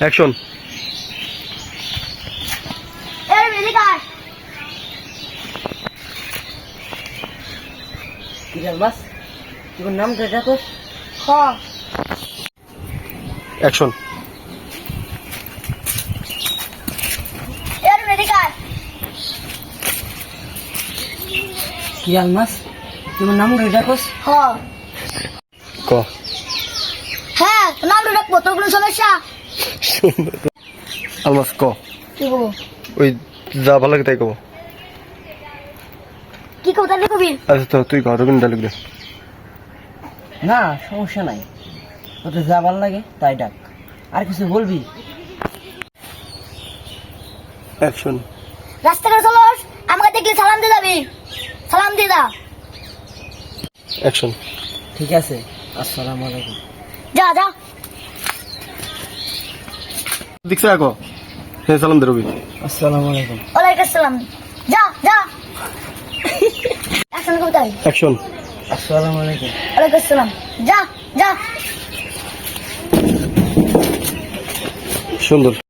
Action. বাস তোর নাম যেটা তোর অ্যাকশন। কিরাল মাস তোমার নাম রেডা কোস ক। হ্যাঁ নাম রাখবো, তোর কোনো সমস্যা? আলমাস ক। কি বলবো? ওই যা ভালো লাগে তাই কব। কি কবি তাহলে কবি? আচ্ছা তো তুই কহ, রবীন্দ্র ডাক দে। না সমস্যা নাই, তোকে যা ভালো লাগে তাই ডাক। আর কিছু বলবি? অ্যাকশন। রাস্তাঘাটে চলোস, আমাকে দেখলে সালাম দিয়ে যাবি, সালাম দিয়ে যা। অ্যাকশন। ঠিক আছে, আসসালামু আলাইকুম। যা যা। দেখছে রাখো। হ্যাঁ সালাম দে রবি। আসসালামু আলাইকুম। ওয়ালাইকুম আসসালাম। যা যা। অ্যাকশন কবিতায়। অ্যাকশন। আসসালামু আলাইকুম। ওয়ালাইকুম আসসালাম। যা যা। সুন্দর।